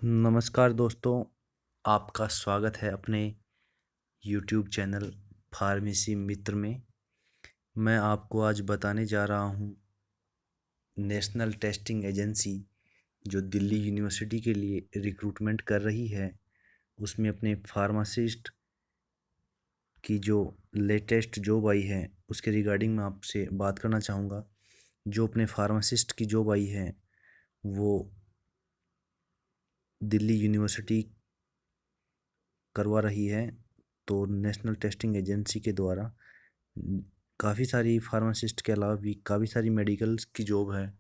नमस्कार दोस्तों, आपका स्वागत है अपने यूट्यूब चैनल फार्मेसी मित्र में। मैं आपको आज बताने जा रहा हूँ नेशनल टेस्टिंग एजेंसी जो दिल्ली यूनिवर्सिटी के लिए रिक्रूटमेंट कर रही है, उसमें अपने फार्मासिस्ट की जो लेटेस्ट जॉब आई है उसके रिगार्डिंग मैं आपसे बात करना चाहूँगा। जो अपने फार्मासिस्ट की जॉब आई है वो दिल्ली यूनिवर्सिटी करवा रही है। तो नेशनल टेस्टिंग एजेंसी के द्वारा काफ़ी सारी फार्मासिस्ट के अलावा भी काफ़ी सारी मेडिकल्स की जॉब है,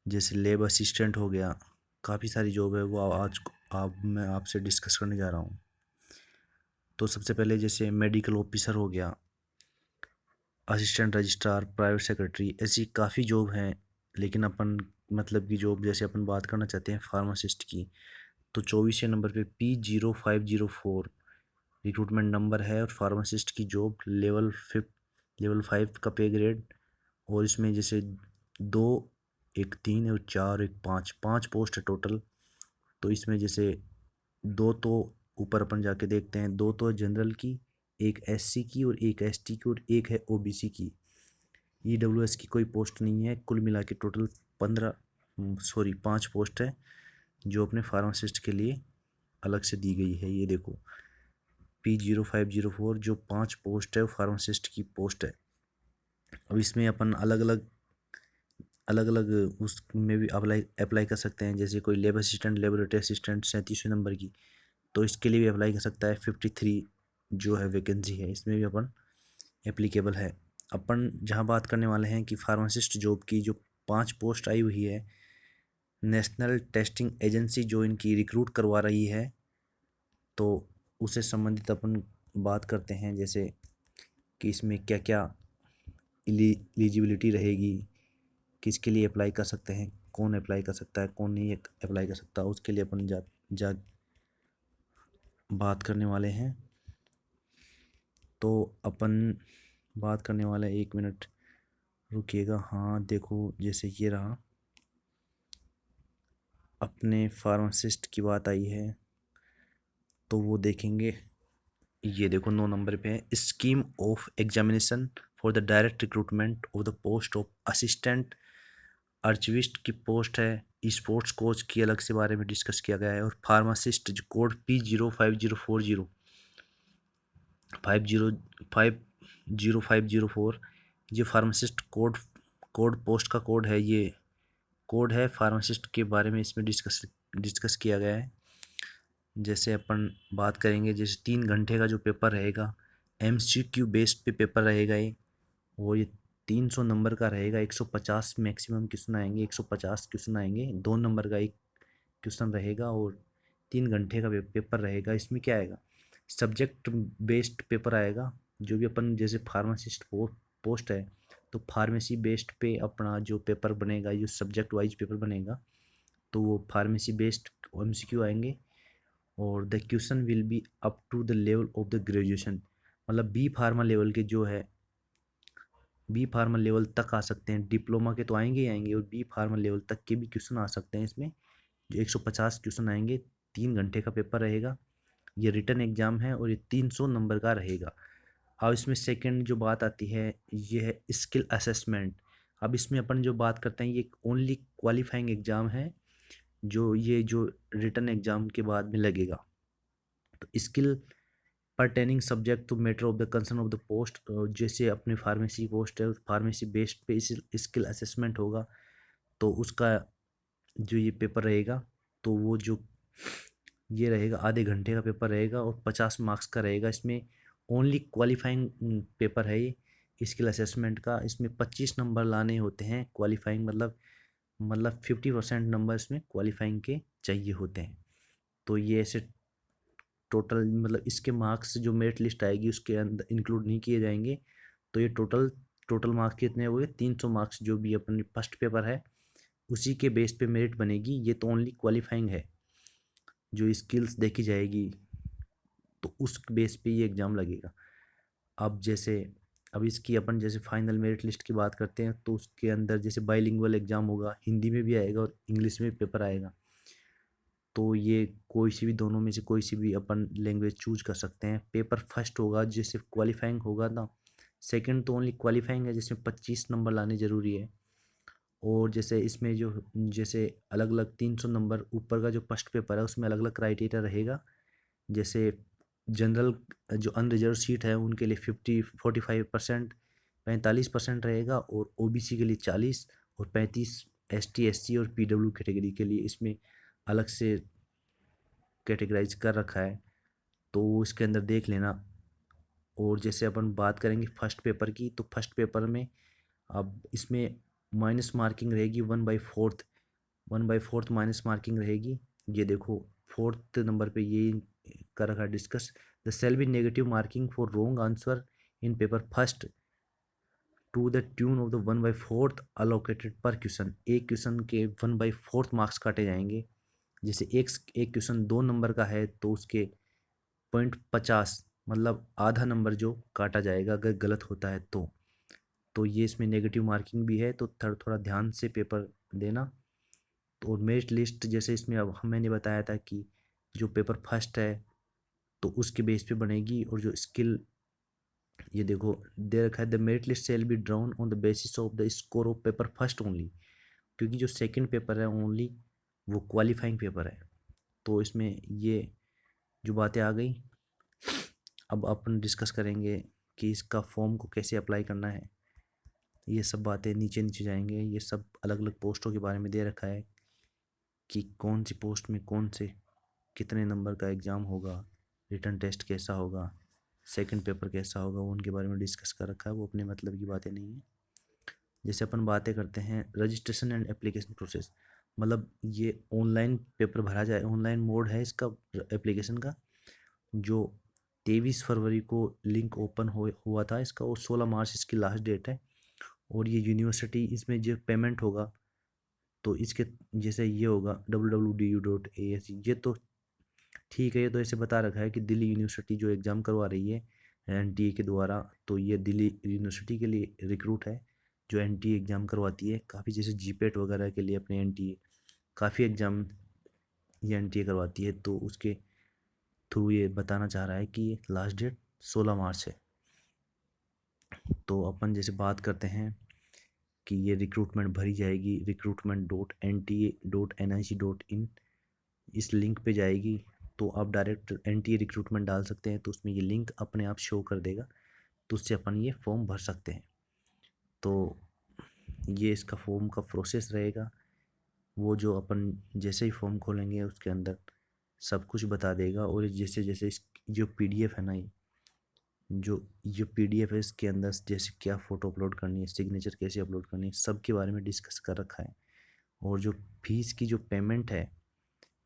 जैसे लैब असिस्टेंट हो गया। काफ़ी सारी जॉब है वो आज आप मैं आपसे डिस्कस करने जा रहा हूँ। तो सबसे पहले जैसे मेडिकल ऑफिसर हो गया, असिस्टेंट रजिस्ट्रार, प्राइवेट सेक्रेटरी, ऐसी काफ़ी जॉब हैं। लेकिन अपन मतलब की जॉब जैसे अपन बात करना चाहते हैं फार्मासिस्ट की, तो 24वें नंबर पे P0504 रिक्रूटमेंट नंबर है और फार्मासिस्ट की जॉब लेवल 5 का पे ग्रेड। और इसमें जैसे दो, एक तीन और चार, एक पाँच, पाँच पोस्ट है टोटल। तो इसमें जैसे दो तो ऊपर अपन जाके देखते हैं, दो तो जनरल की, एक एससी की और एक एसटी की और एक है ओबीसी की। ईडब्ल्यूएस की कोई पोस्ट नहीं है। कुल मिला के टोटल 5 पोस्ट है जो अपने फार्मासिस्ट के लिए अलग से दी गई है। ये देखो P0504 जो 5 पोस्ट है वो फार्मासिस्ट की पोस्ट है। अब इसमें अपन अलग अलग उसमें भी अप्लाई अप्लाई कर सकते हैं। जैसे कोई लैब असिस्टेंट, लेबोरेटरी असिस्टेंट 37वें नंबर की, तो इसके लिए भी अप्लाई कर सकता है। 53 जो है वैकेंसी है, इसमें भी अपन एप्लीकेबल है। अपन जहाँ बात करने वाले हैं कि फार्मासिस्ट जॉब की जो 5 पोस्ट आई हुई है, नेशनल टेस्टिंग एजेंसी जो इनकी रिक्रूट करवा रही है, तो उससे संबंधित अपन बात करते हैं। जैसे कि इसमें क्या क्या एलिजिबिलिटी रहेगी, किसके लिए अप्लाई कर सकते हैं, कौन अप्लाई कर सकता है, कौन नहीं अप्लाई कर सकता, उसके लिए अपन जा बात करने वाले हैं। तो अपन बात करने वाले, 1 मिनट रुकिएगा। हाँ देखो, जैसे ये रहा, अपने फार्मासिस्ट की बात आई है तो वो देखेंगे। ये देखो 9 नंबर पे है, scheme of examination for the direct recruitment of the post of assistant archivist की पोस्ट है। स्पोर्ट्स कोच की अलग से बारे में डिस्कस किया गया है। और फार्मासिस्ट जो कोड P0504 ये फार्मासिस्ट कोड कोड पोस्ट का कोड है। ये कोड है फार्मासिस्ट के बारे में, इसमें डिस्कस किया गया है। जैसे अपन बात करेंगे, जैसे 3 घंटे का जो पेपर रहेगा, एमसीक्यू बेस्ड पे पेपर रहेगा ये। और ये 300 नंबर का रहेगा। 150 मैक्सिमम क्वेश्चन आएंगे, 150 क्वेश्चन आएंगे। 2 नंबर का एक क्वेश्चन रहेगा और 3 घंटे का पेपर रहेगा। इसमें क्या आएगा, सब्जेक्ट बेस्ड पेपर आएगा। जो भी अपन जैसे फार्मासिस्ट पोस्ट है, तो फार्मेसी बेस्ड पे अपना जो पेपर बनेगा, जो सब्जेक्ट वाइज पेपर बनेगा, तो वो फार्मेसी बेस्ड एमसीक्यू आएंगे। और the question will be up to the level of the graduation, मतलब बी फार्मा लेवल के जो है, बी फार्मा लेवल तक आ सकते हैं। डिप्लोमा के तो आएंगे ही आएंगे, और बी फार्मा लेवल तक के भी क्वेश्चन आ सकते हैं। इसमें जो 150 क्वेश्चन आएंगे, 3 घंटे का पेपर रहेगा। ये रिटन एग्जाम है और ये 300 नंबर का रहेगा। अब इसमें सेकंड जो बात आती है, ये है स्किल असेसमेंट। अब इसमें अपन जो बात करते हैं, ये ओनली क्वालिफाइंग एग्जाम है जो रिटन एग्जाम के बाद में लगेगा। तो skill pertaining subject to matter of the concern of the post, जैसे अपने फार्मेसी पोस्ट है, फार्मेसी बेस्ड पे स्किल असेसमेंट होगा। तो उसका जो ये पेपर रहेगा, तो वो जो ये रहेगा, आधे घंटे का पेपर रहेगा और 50 मार्क्स का रहेगा। इसमें ओनली क्वालिफाइंग पेपर है ये स्किल असेसमेंट का। इसमें 25 नंबर लाने होते हैं क्वालिफाइंग, मतलब 50% नंबर इसमें क्वालिफाइंग के चाहिए होते हैं। तो ये ऐसे टोटल, मतलब इसके मार्क्स जो मेरिट लिस्ट आएगी उसके अंदर इंक्लूड नहीं किए जाएंगे। तो ये टोटल टोटल मार्क्स कितने हुए, 300 मार्क्स जो भी अपने फर्स्ट पेपर है उसी के बेस पे मेरिट बनेगी। ये तो ओनली क्वालिफाइंग है, जो स्किल्स देखी जाएगी तो उस बेस पे ये एग्ज़ाम लगेगा। अब जैसे अब इसकी अपन जैसे फाइनल मेरिट लिस्ट की बात करते हैं, तो उसके अंदर जैसे बाइलिंगुअल एग्ज़ाम होगा, हिंदी में भी आएगा और इंग्लिश में भी पेपर आएगा। तो ये कोई सी भी दोनों में से कोई सी भी अपन लैंग्वेज चूज कर सकते हैं। पेपर फर्स्ट होगा जिससे क्वालिफाइंग होगा ना, सेकंड तो ओनली क्वालिफाइंग है जिसमें 25 नंबर लाने ज़रूरी है। और जैसे इसमें जो जैसे अलग अलग 300 नंबर ऊपर का जो फर्स्ट पेपर है उसमें अलग अलग क्राइटेरिया रहेगा। जैसे जनरल जो अनरिजर्व सीट है उनके लिए 45% 45% रहेगा, और ओबीसी के लिए 40 और 35 एसटी एससी और पीडब्ल्यू कैटेगरी के लिए इसमें अलग से कैटेगराइज कर रखा है, तो वो इसके अंदर देख लेना। और जैसे अपन बात करेंगे फर्स्ट पेपर की, तो फर्स्ट पेपर में अब इसमें माइनस मार्किंग रहेगी 1/4, 1/4 माइनस मार्किंग रहेगी। ये देखो फोर्थ नंबर पे ये कर रखा discuss, the shall be negative marking for wrong answer in paper first to the tune of the 1/4 allocated per question. एक क्वेश्चन के 1/4 मार्क्स काटे जाएंगे। जैसे एक क्वेश्चन 2 नंबर का है तो उसके 0.50 मतलब आधा नंबर जो काटा जाएगा अगर गलत होता है तो ये इसमें नेगेटिव मार्किंग भी है, तो थोड़ा थोड़ा ध्यान से पेपर देना। तो और मेरिट लिस्ट जैसे इसमें अब मैंने बताया था कि जो पेपर फर्स्ट है तो उसके बेस पे बनेगी, और जो स्किल ये देखो दे रखा है, the merit list shall be drawn on the basis of the score of paper first only, क्योंकि जो सेकंड पेपर है ओनली वो क्वालिफाइंग पेपर है। तो इसमें ये जो बातें आ गई, अब अपन डिस्कस करेंगे कि इसका फॉर्म को कैसे अप्लाई करना है। ये सब बातें नीचे नीचे जाएंगे, ये सब अलग अलग पोस्टों के बारे में दे रखा है कि कौन सी पोस्ट में कौन से कितने नंबर का एग्ज़ाम होगा, रिटन टेस्ट कैसा होगा, सेकंड पेपर कैसा होगा, वो उनके बारे में डिस्कस कर रखा है। वो अपने मतलब की बातें नहीं है। जैसे अपन बातें करते हैं रजिस्ट्रेशन एंड एप्लीकेशन प्रोसेस, मतलब ये ऑनलाइन पेपर भरा जाए, ऑनलाइन मोड है इसका एप्लीकेशन का। जो 23 फरवरी को लिंक ओपन हुआ था इसका, और 16 मार्च इसकी लास्ट डेट है। और ये यूनिवर्सिटी इसमें जो पेमेंट होगा तो इसके जैसे ये होगा www.ac, ये तो ठीक है, ये तो ऐसे बता रखा है कि दिल्ली यूनिवर्सिटी जो एग्ज़ाम करवा रही है एनटीए के द्वारा, तो ये दिल्ली यूनिवर्सिटी के लिए रिक्रूट है जो एनटीए एग्ज़ाम करवाती है। काफ़ी जैसे जीपेट वगैरह के लिए अपने एनटीए काफ़ी एग्ज़ाम ये एनटीए करवाती है, तो उसके थ्रू ये बताना चाह रहा है कि लास्ट डेट 16 मार्च है। तो अपन जैसे बात करते हैं कि ये रिक्रूटमेंट भरी जाएगी recruitment.nta.nic.in, इस लिंक पे जाएगी, तो आप डायरेक्ट एनटीए रिक्रूटमेंट डाल सकते हैं, तो उसमें ये लिंक अपने आप शो कर देगा, तो उससे अपन ये फॉर्म भर सकते हैं। तो ये इसका फॉर्म का प्रोसेस रहेगा। वो जो अपन जैसे ही फॉर्म खोलेंगे उसके अंदर सब कुछ बता देगा। और जैसे जैसे इस जो पीडीएफ है ना, ये पीडीएफ है, इसके अंदर जैसे क्या फ़ोटो अपलोड करनी है, सिग्नेचर कैसे अपलोड करनी है, सब के बारे में डिस्कस कर रखा है। और जो फीस की जो पेमेंट है,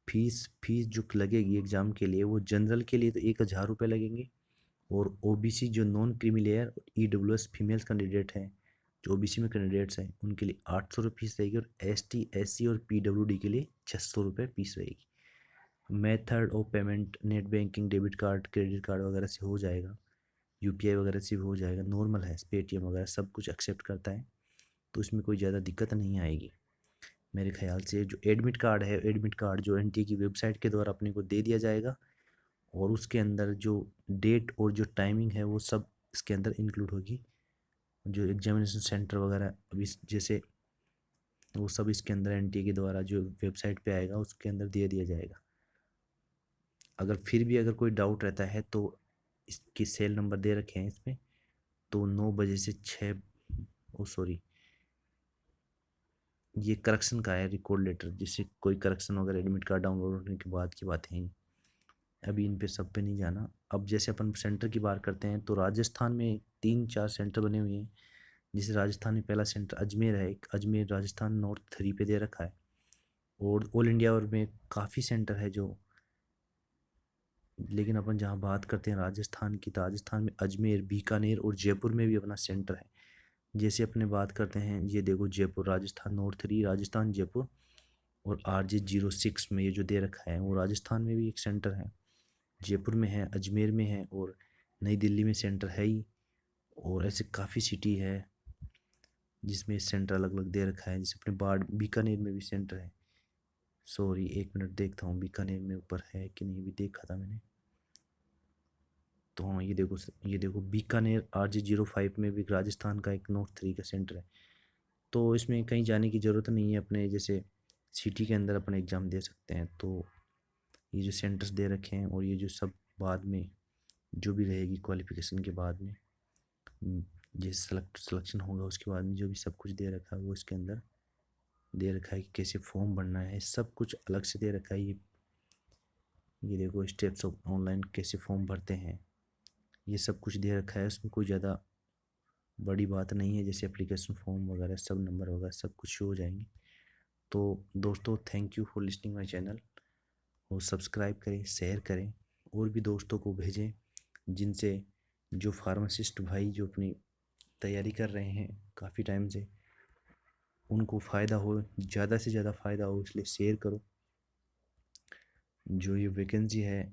फीस जो लगेगी एग्ज़ाम के लिए, वो जनरल के लिए तो 1000 रुपये लगेंगे, और ओबीसी जो non creamy layer EWS females candidate हैं, जो ओबीसी में कैंडिडेट्स हैं, उनके लिए 800 रुपये फीस रहेगी, और एसटी एससी और पीडब्ल्यूडी के लिए 600 रुपये फीस रहेगी। Method of payment net banking, debit card, credit card वगैरह से हो जाएगा, यूपीआई वगैरह से भी हो जाएगा, नॉर्मल है, पेटीएम वगैरह सब कुछ एक्सेप्ट करता है, तो इसमें कोई ज़्यादा दिक्कत नहीं आएगी मेरे ख्याल से। जो एडमिट कार्ड है, एडमिट कार्ड जो एनटीए की वेबसाइट के द्वारा अपने को दे दिया जाएगा, और उसके अंदर जो डेट और जो टाइमिंग है वो सब इसके अंदर इंक्लूड होगी। जो एग्जामिनेशन सेंटर वगैरह अभी जैसे वो सब इसके अंदर एनटीए के द्वारा जो वेबसाइट पे आएगा उसके अंदर दे दिया जाएगा। अगर फिर भी अगर कोई डाउट रहता है तो इसकी सेल नंबर दे रखे हैं इसमें, तो 9 बजे से 6, ओ सॉरी, ये करेक्शन का है रिकॉर्ड लेटर, जिससे कोई करेक्शन वगैरह एडमिट कार्ड डाउनलोड होने के बाद की बातें हैं। अभी इन पे सब पे नहीं जाना। अब जैसे अपन सेंटर की बात करते हैं तो राजस्थान में 3-4 सेंटर बने हुए हैं। जैसे राजस्थान में पहला सेंटर अजमेर है, एक अजमेर राजस्थान नॉर्थ 3 पे दे रखा है। और ऑल इंडिया और में काफ़ी सेंटर है जो, लेकिन अपन जहाँ बात करते हैं राजस्थान की, तो राजस्थान में अजमेर, बीकानेर और जयपुर में भी अपना सेंटर है। जैसे अपने बात करते हैं, ये देखो जयपुर राजस्थान नॉर्थ 3 राजस्थान जयपुर, और RJ06 में ये जो दे रखा है वो राजस्थान में भी एक सेंटर है, जयपुर में है, अजमेर में है, और नई दिल्ली में सेंटर है ही। और ऐसे काफ़ी सिटी है जिसमें सेंटर अलग अलग दे रखा है, जैसे अपने बाढ़ बीकानेर में भी सेंटर है। सॉरी, 1 मिनट देखता हूँ बीकानेर में ऊपर है कि नहीं, भी देखा था मैंने। तो हाँ, ये देखो बीकानेर RG05 में भी राजस्थान का एक नोट 3 का सेंटर है। तो इसमें कहीं जाने की ज़रूरत नहीं है, अपने जैसे सिटी के अंदर अपने एग्ज़ाम दे सकते हैं। तो ये जो सेंटर्स दे रखे हैं और ये जो सब बाद में जो भी रहेगी क्वालिफिकेशन के बाद में, जैसे सिलेक्शन होगा उसके बाद में जो भी सब कुछ दे रखा है वो इसके अंदर दे रखा है कि कैसे फॉर्म भरना है, सब कुछ अलग से दे रखा है। ये देखो स्टेप्स ऑफ ऑनलाइन कैसे फॉर्म भरते हैं, ये सब कुछ दे रखा है। उसमें कोई ज़्यादा बड़ी बात नहीं है, जैसे एप्लीकेशन फॉर्म वगैरह सब नंबर वगैरह सब कुछ शो हो जाएंगे। तो दोस्तों, thank you for listening my channel, और सब्सक्राइब करें, शेयर करें, और भी दोस्तों को भेजें जिनसे, जो फार्मासिस्ट भाई जो अपनी तैयारी कर रहे हैं काफ़ी टाइम से, उनको फ़ायदा हो, ज़्यादा से ज़्यादा फ़ायदा हो, इसलिए शेयर करो। जो ये वैकेंसी है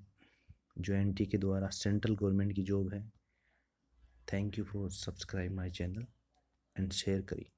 जो NT के द्वारा सेंट्रल गवर्नमेंट की जॉब है। Thank you for subscribe my channel and share करिए।